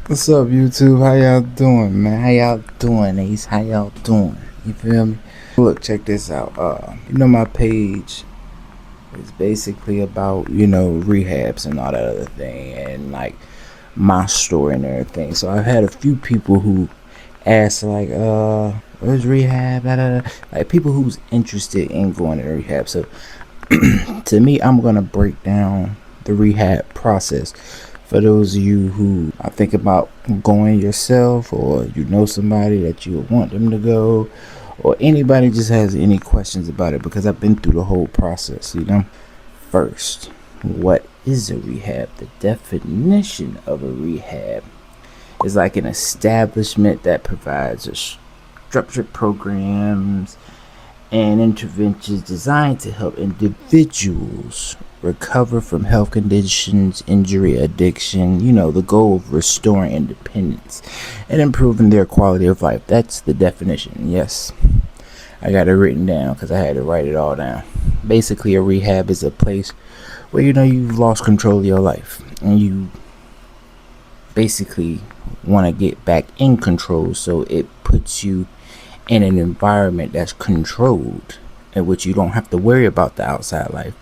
What's up, YouTube? How y'all doing, man? How y'all doing, Ace? How y'all doing? You feel me? Look, check this out. My page is basically about, rehabs and all that other thing, and like my story and everything. So I've had a few people who ask, like, where's rehab? Da, da, da. Like people who's interested in going to rehab. So to me, I'm gonna break down the rehab process for those of you who are thinking about going yourself, or somebody that you want them to go, or anybody just has any questions about it, because I've been through the whole process. First, what is a rehab? The definition of a rehab is like an establishment that provides a structured programs and interventions designed to help individuals recover from health conditions, injury, addiction. The goal of restoring independence and improving their quality of life. That's the definition. Yes, I got it written down because I had to write it all down. Basically, a rehab is a place where you've lost control of your life and you basically want to get back in control, so it puts you in an environment that's controlled, in which you don't have to worry about the outside life.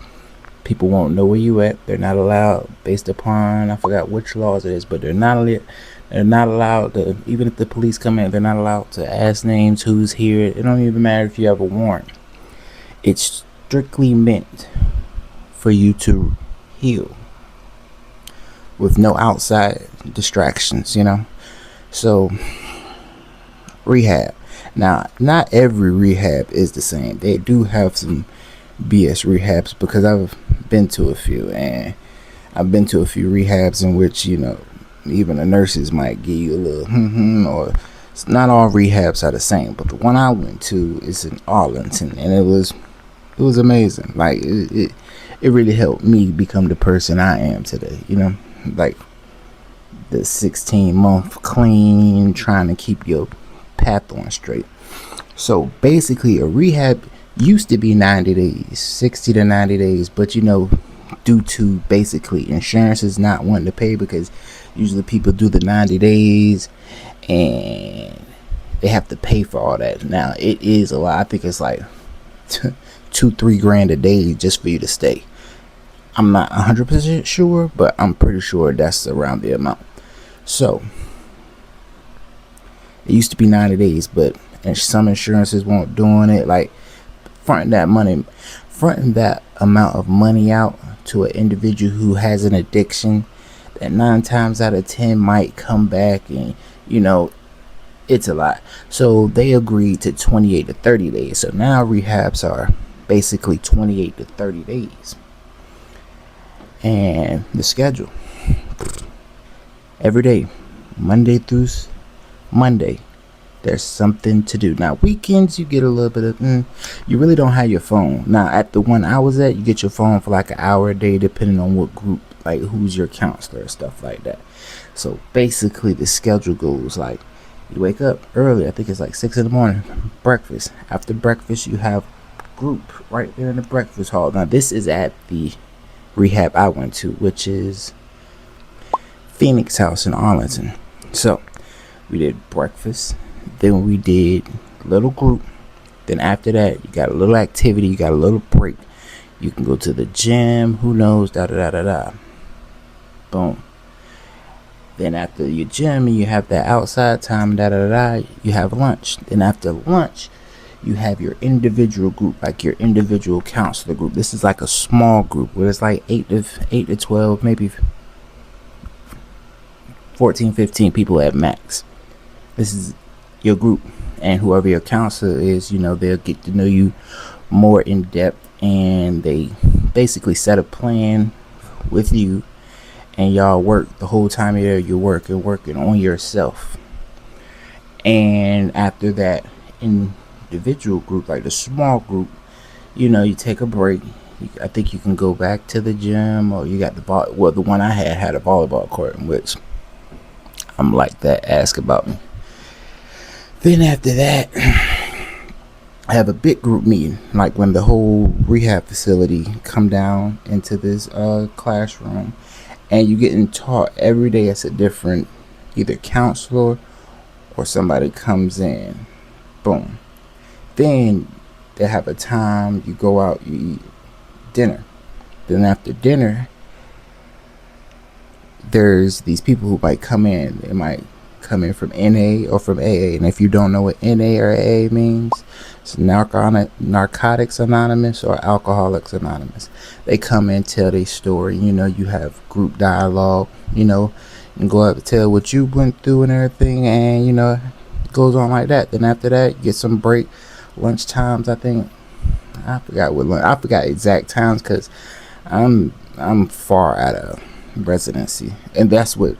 People won't know where you at. They're not allowed, based upon, I forgot which laws it is, but they're not allowed to, even if the police come in, they're not allowed to ask names, who's here. It don't even matter if you have a warrant. It's strictly meant for you to heal with no outside distractions. So rehab. Now, not every rehab is the same. They do have some BS rehabs, because I've been to a few, and I've been to a few rehabs in which, even the nurses might give you a little or it's not all rehabs are the same. But the one I went to is in Arlington, and it was amazing. Like it really helped me become the person I am today. Like the 16-month clean, trying to keep your path on straight. So basically, a rehab used to be 90 days, 60 to 90 days, but due to basically insurances not wanting to pay, because usually people do the 90 days and they have to pay for all that. Now, it is a lot. I think it's like $2-3 grand a day just for you to stay. I'm not 100% sure, but I'm pretty sure that's around the amount. So it used to be 90 days, but some insurances won't doing it. Like fronting that amount of money out to an individual who has an addiction that 9 times out of 10 might come back, and it's a lot. So they agreed to 28 to 30 days. So now rehabs are basically 28 to 30 days. And the schedule, every day, Monday through Monday, there's something to do. Now, weekends, you get a little bit of, you really don't have your phone. Now, at the one I was at, you get your phone for like an hour a day, depending on what group, like who's your counselor, stuff like that. So basically, the schedule goes like, you wake up early, I think it's like 6 in the morning, breakfast. After breakfast, you have group right there in the breakfast hall. Now, this is at the rehab I went to, which is Phoenix House in Arlington. So we did breakfast, then we did little group, then after that you got a little activity, you got a little break, you can go to the gym, who knows, da da da da da, boom. Then after your gym, you have that outside time, da da da da, you have lunch. Then after lunch, you have your individual group, like your individual counselor group. This is like a small group where it's like 8 to 12, maybe 14, 15 people at max. This is your group, and whoever your counselor is, they'll get to know you more in depth, and they basically set a plan with you, and y'all work the whole time you're there. You're working on yourself. And after that individual group, like the small group, you take a break. I think you can go back to the gym, or you got the ball. Well, the one I had a volleyball court, in which I'm like that. Ask about me. Then after that, I have a big group meeting, like when the whole rehab facility come down into this classroom, and you getting taught every day. It's a different either counselor or somebody comes in. Boom. Then they have a time, you go out, you eat dinner. Then after dinner, there's these people who might come in. They might come in from NA or from AA. And if you don't know what NA or AA means, it's Narcotics Anonymous or Alcoholics Anonymous. They come in, tell their story. You have group dialogue. And go up and tell what you went through and everything. And, it goes on like that. Then after that, you get some break. Lunch times, I think. I forgot exact times because I'm far out of residency. And that's what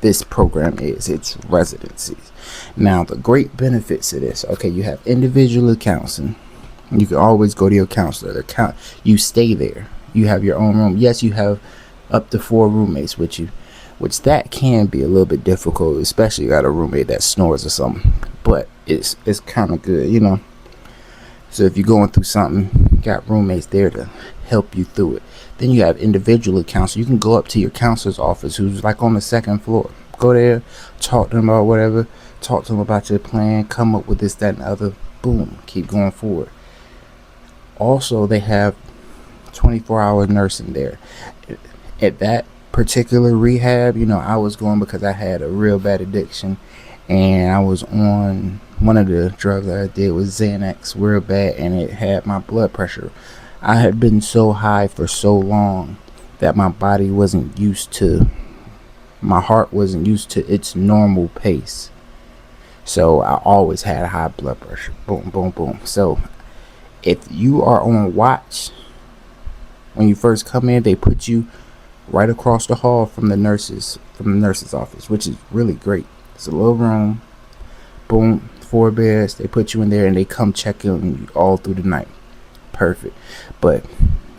this program is. It's residencies. Now, the great benefits of this, okay, you have individual counseling. You can always go to your counselor. You stay there. You have your own room. Yes, you have up to 4 roommates with you, which that can be a little bit difficult, especially if you got a roommate that snores or something. But it's kind of good, So if you're going through something, you got roommates there to help you through it. Then you have individual counselor. You can go up to your counselor's office who's like on the 2nd floor. Go there, talk to them about whatever, talk to them about your plan, come up with this, that, and the other. Boom, keep going forward. Also, they have 24-hour nursing there. At that particular rehab, I was going because I had a real bad addiction, and I was on one of the drugs that I did was Xanax real bad, and it had my blood pressure. I had been so high for so long that my body wasn't used to, my heart wasn't used to its normal pace. So I always had high blood pressure. Boom, boom, boom. So if you are on watch, when you first come in, they put you right across the hall from the nurse's office, which is really great. It's a little room. Boom, 4 beds. They put you in there and they come check on you all through the night. Perfect. But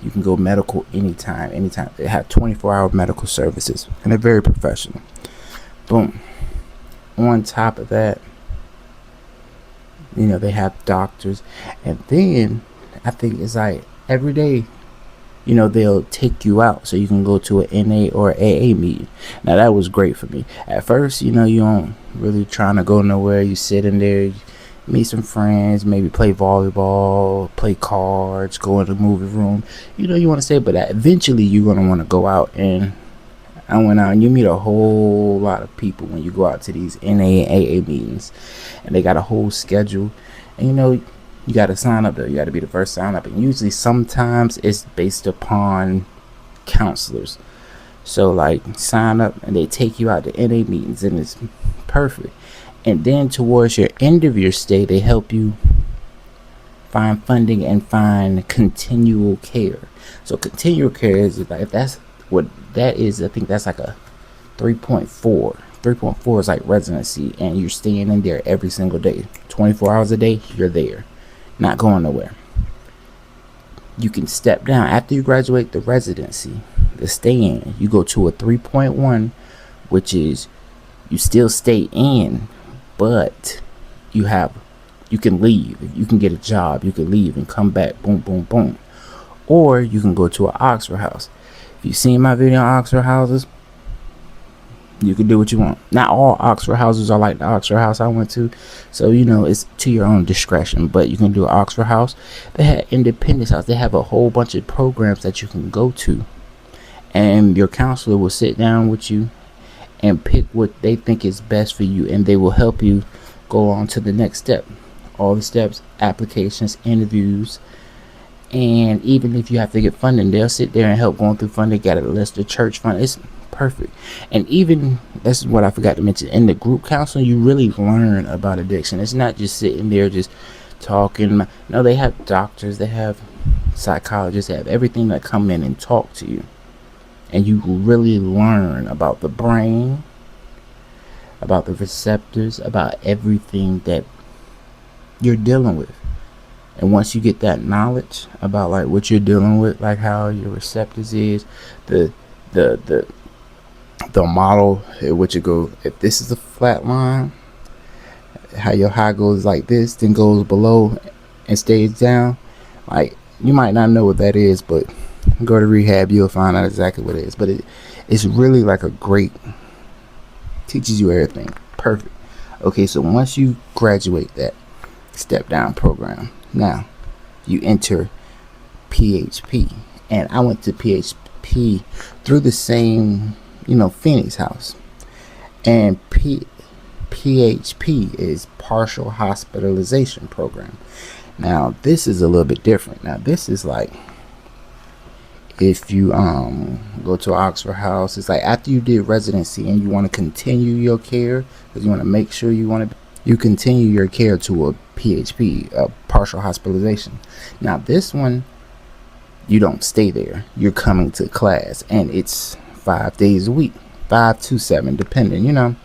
you can go medical anytime. They have 24-hour medical services, and they're very professional. Boom. On top of that, they have doctors, and then I think it's like every day, they'll take you out so you can go to an NA or AA meeting. Now that was great for me. At first, you don't really trying to go nowhere. You sit in there, meet some friends, maybe play volleyball, play cards, go in the movie room. You want to say, but eventually you're going to want to go out. And I went out, and you meet a whole lot of people when you go out to these NA and AA meetings. And they got a whole schedule. And you got to sign up though. You got to be the first sign up. And usually sometimes it's based upon counselors. So like sign up and they take you out to NA meetings, and it's perfect. And then towards your end of your stay, they help you find funding and find continual care. So continual care is like, if that's what that is, I think that's like a 3.4. 3.4 is like residency, and you're staying in there every single day. 24 hours a day, you're there. Not going nowhere. You can step down after you graduate the residency, the stay in. You go to a 3.1, which is you still stay in, but you can leave. If you can get a job, you can leave and come back. Boom, boom, boom. Or you can go to an Oxford house. If you've seen my video on Oxford houses, you can do what you want. Not all Oxford houses are like the Oxford house I went to, so it's to your own discretion. But you can do an Oxford house. They have Independence house. They have a whole bunch of programs that you can go to, and your counselor will sit down with you and pick what they think is best for you, and they will help you go on to the next step. All the steps, applications, interviews, and even if you have to get funding, they'll sit there and help going through funding. Got a list of church fund. It's perfect. And even, this is what I forgot to mention, in the group counseling, you really learn about addiction. It's not just sitting there just talking. No, they have doctors, they have psychologists, they have everything that come in and talk to you, and you really learn about the brain, about the receptors, about everything that you're dealing with. And once you get that knowledge about like what you're dealing with, like how your receptors is, the model, which you go, if this is a flat line, how your high goes like this, then goes below and stays down. Like, you might not know what that is, but go to rehab, you'll find out exactly what it is. But it's really like a great Teaches you everything. Perfect. Okay, so once you graduate that step down program, now you enter PHP. And I went to PHP through the same, Phoenix House. And PHP is partial hospitalization program. Now this is a little bit different. Now this is like if you go to Oxford House, it's like after you did residency and you want to continue your care, because you want to make sure you continue your care to a PHP, a partial hospitalization. Now this one, you don't stay there. You're coming to class, and it's 5 days a week, 5 to 7, depending,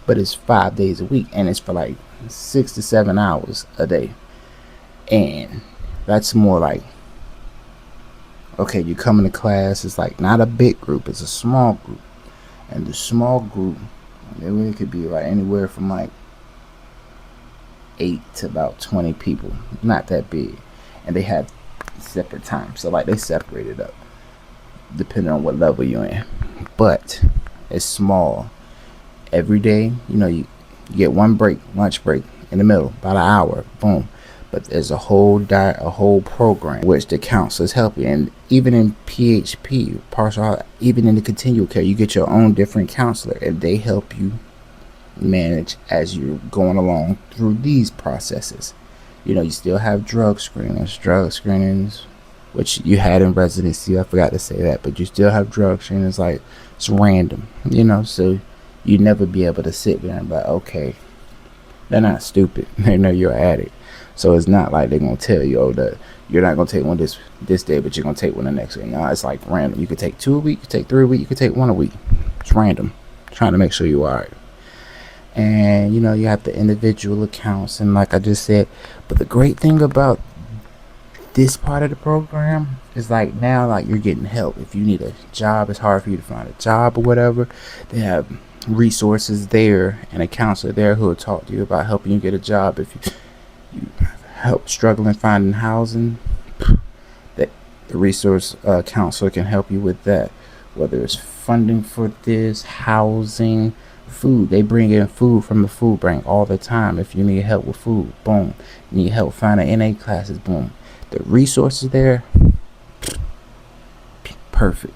but it's 5 days a week, and it's for like 6 to 7 hours a day. And that's more like, okay, you come into class, it's like not a big group, it's a small group. And the small group, it could be like anywhere from like 8 to about 20 people, not that big. And they have separate times, so like they separate it up depending on what level you're in. But it's small. Every day, you get one break, lunch break in the middle, about an hour, boom. But there's a whole program which the counselors help you. And even in PHP, even in the continual care, you get your own different counselor, and they help you manage as you're going along through these processes. You still have drug screenings, which you had in residency. I forgot to say that, but you still have drug screenings. Like, it's random, so you never be able to sit there and be like, okay, they're not stupid. They know you're an addict. So it's not like they're going to tell you, that you're not going to take one this day, but you're going to take one the next week. No, it's like random. You could take 2 a week, you could take 3 a week, you could take 1 a week. It's random. Trying to make sure you're all right. And, you have the individual accounts, and like I just said, but the great thing about this part of the program is like now, like you're getting help. If you need a job, it's hard for you to find a job or whatever. They have resources there and a counselor there who will talk to you about helping you get a job. If you help struggling finding housing, that the resource counselor can help you with that. Whether it's funding for this, housing, food, they bring in food from the food bank all the time. If you need help with food, boom. You need help finding NA classes, boom. The resources there, perfect.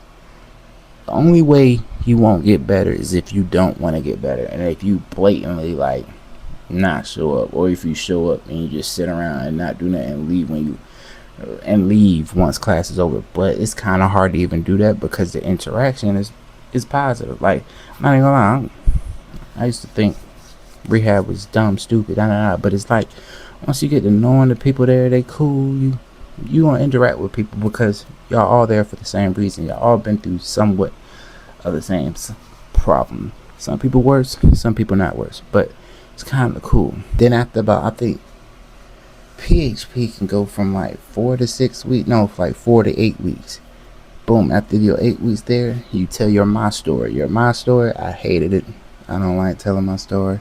The only way you won't get better is if you don't want to get better, and if you blatantly like not show up, or if you show up and you just sit around and not do nothing and leave once class is over. But it's kind of hard to even do that because the interaction is positive. Like, I'm not even gonna lie, I used to think rehab was dumb, stupid, but it's like once you get to knowing the people there, they cool. You want to interact with people because y'all all there for the same reason. Y'all all been through somewhat of the same problem. Some people worse, some people not worse, but it's kind of cool. Then after about, I think PHP can go from like 4 to 6 weeks, no, like 4 to 8 weeks. Boom, after your 8 weeks there, you tell your my story. Your my story, I hated it. I don't like telling my story.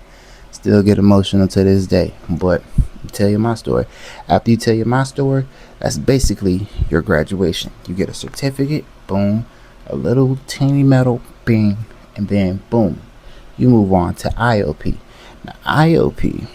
Still get emotional to this day, but you tell you my story. After you tell you my story, that's basically your graduation. You get a certificate, boom, a little teeny metal bing, and then boom, you move on to IOP. Now IOP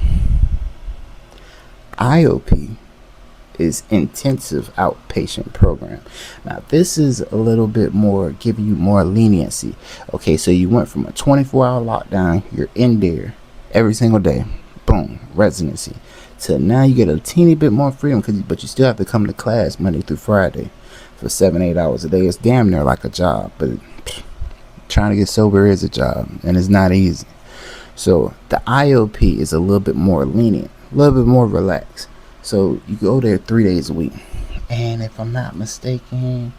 is intensive outpatient program. Now this is a little bit more, giving you more leniency. Okay, so you went from a 24-hour lockdown, you're in there every single day, boom, residency, to now you get a teeny bit more freedom, but you still have to come to class Monday through Friday for 7-8 hours a day. It's damn near like a job, but trying to get sober is a job, and it's not easy. So the IOP is a little bit more lenient, a little bit more relaxed. So you go there 3 days a week, and if I'm not mistaken,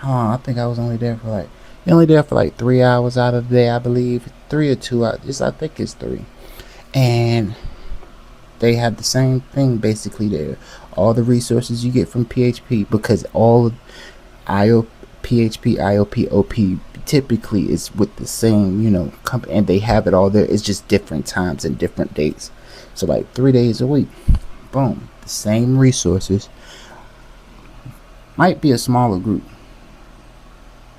I think I was only there for like 3 hours out of the day, I believe, 3 or 2 hours. I think it's 3, and they have the same thing basically there. All the resources you get from PHP, because all of PHP, IOP, OP typically is with the same, company, and they have it all there. It's just different times and different dates. So like 3 days a week, boom, the same resources. Might be a smaller group.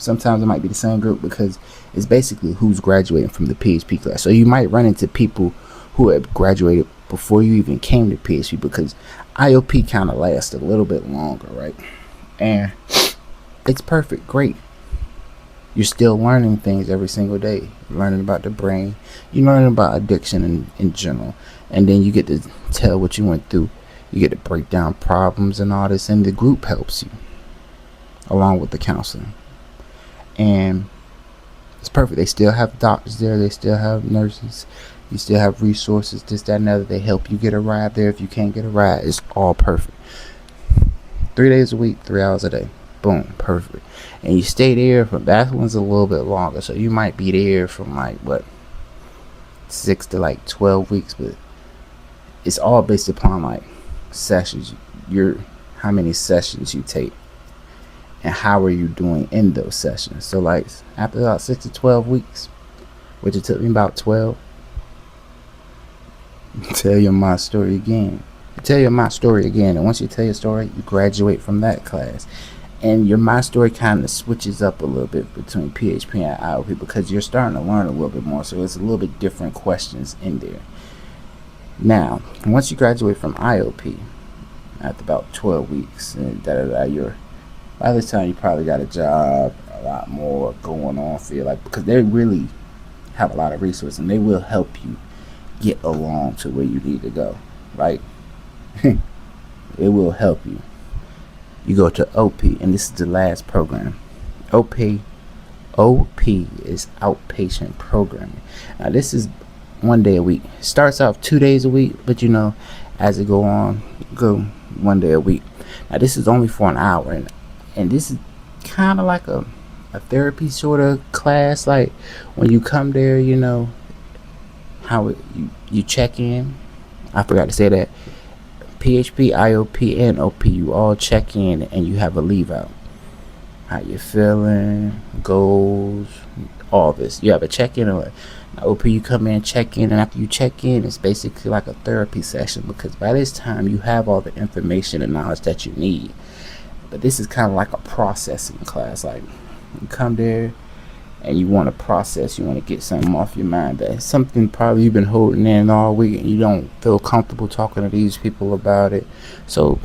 Sometimes it might be the same group because it's basically who's graduating from the PHP class. So you might run into people who have graduated before you even came to PHP, because IOP kind of lasts a little bit longer, right? And it's perfect, great. You're still learning things every single day. You're learning about the brain. You're learning about addiction in general. And then you get to tell what you went through. You get to break down problems and all this. And the group helps you along with the counseling. And it's perfect. They still have doctors there. They still have nurses. You still have resources, this, that, and other. They help you get a ride there if you can't get a ride. It's all perfect. 3 days a week, 3 hours a day. Boom, perfect. And you stay there from, that one's a little bit longer, so you might be there from 6 to 12 weeks, but it's all based upon sessions, how many sessions you take and how are you doing in those sessions. So after about 6 to 12 weeks, which it took me about 12, tell your my story again. And once you tell your story, you graduate from that class. And your my story kind of switches up a little bit between PHP and IOP because you're starting to learn a little bit more. So it's a little bit different questions in there. Now, once you graduate from IOP, after about 12 weeks, and by this time you probably got a job, a lot more going on for you, because they really have a lot of resources and they will help you get along to where you need to go, right? It will help you. You go to OP, and this is the last program. OP is outpatient programming. Now this is 1 day a week. It starts off 2 days a week, but as it go 1 day a week. Now this is only for an hour, and this is kind of like a therapy sort of class. Like when you come there, how you check in. I forgot to say that. PHP, IOP, and OP, you all check in and you have a leave out. How you feeling, goals, all this. You have a check in. OP, you come in, check in, and after you check in, it's basically like a therapy session, because by this time you have all the information and knowledge that you need. But this is kind of like a processing class. Like you come there and you want to process, you want to get something off your mind, that something probably you've been holding in all week and you don't feel comfortable talking to these people about it. So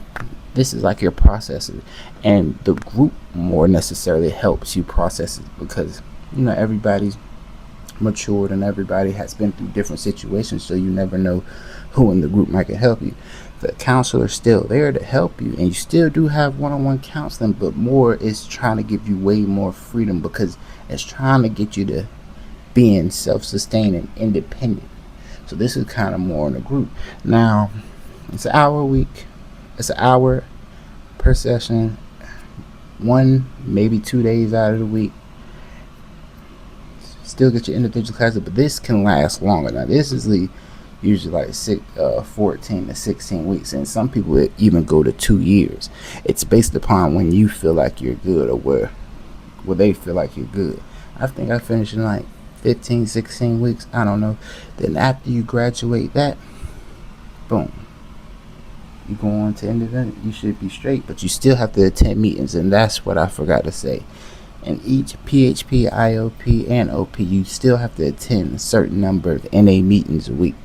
this is like your processing, and the group more necessarily helps you process it, because everybody's matured and everybody has been through different situations, so you never know who in the group might can help you. The counselor's still there to help you, and you still do have one-on-one counseling, but more is trying to give you way more freedom, because it's trying to get you to being self-sustaining, independent. So this is kind of more in a group. Now, it's an hour a week. It's an hour per session, 1, maybe 2 days out of the week. Still get your individual classes, but this can last longer. Now, this is usually 14 to 16 weeks, and some people would even go to 2 years. It's based upon when you feel like you're good, or where they feel like you're good. I think I finished in 15, 16 weeks, I don't know. Then after you graduate that, boom, you go on to independent. You should be straight, but you still have to attend meetings, and that's what I forgot to say. In each PHP, IOP, and OP, you still have to attend a certain number of NA meetings a week.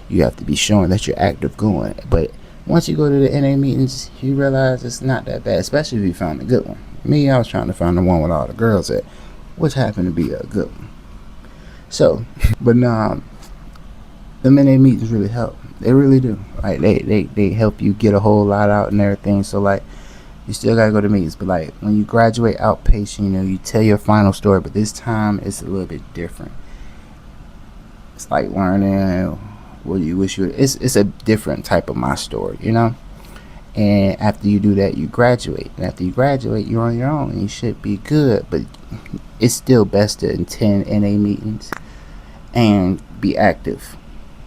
You have to be showing that you're active going. But once you go to the NA meetings, you realize it's not that bad, especially if you found a good one. Me, I was trying to find the one with all the girls at, which happened to be a good one. So, but the NA meetings really help. They really do. They help you get a whole lot out and everything. So you still gotta go to meetings, but when you graduate outpatient, you tell your final story, but this time it's a little bit different. It's like learning what you wish you would. It's a different type of my story, And after you do that, you graduate. And after you graduate, you're on your own, and you should be good. But it's still best to attend NA meetings and be active.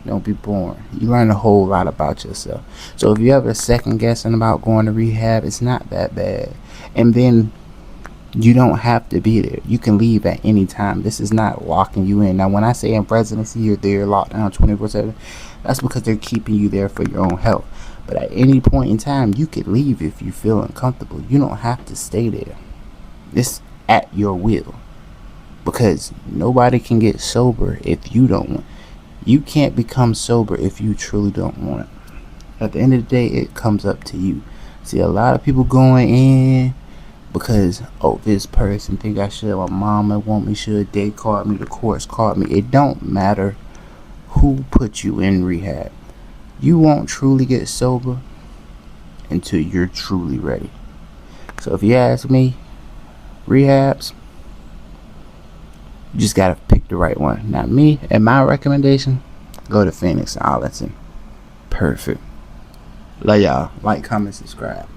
Don't be boring. You learn a whole lot about yourself. So if you ever second guessing about going to rehab, it's not that bad. And then you don't have to be there. You can leave at any time. This is not locking you in. Now, when I say in residency, you're there locked down 24/7. That's because they're keeping you there for your own health. But at any point in time, you could leave if you feel uncomfortable. You don't have to stay there. at your will, because nobody can get sober if you don't want. You can't become sober if you truly don't want it. At the end of the day, it comes up to you. See, a lot of people going in because, oh, this person think I should, my mama want me should, they called me, the courts called me. It don't matter who put you in rehab. You won't truly get sober until you're truly ready. So if you ask me, rehabs, you just gotta pick the right one. Now me and my recommendation, go to Phoenix and Arlington. Perfect. Love y'all. Like, comment, subscribe.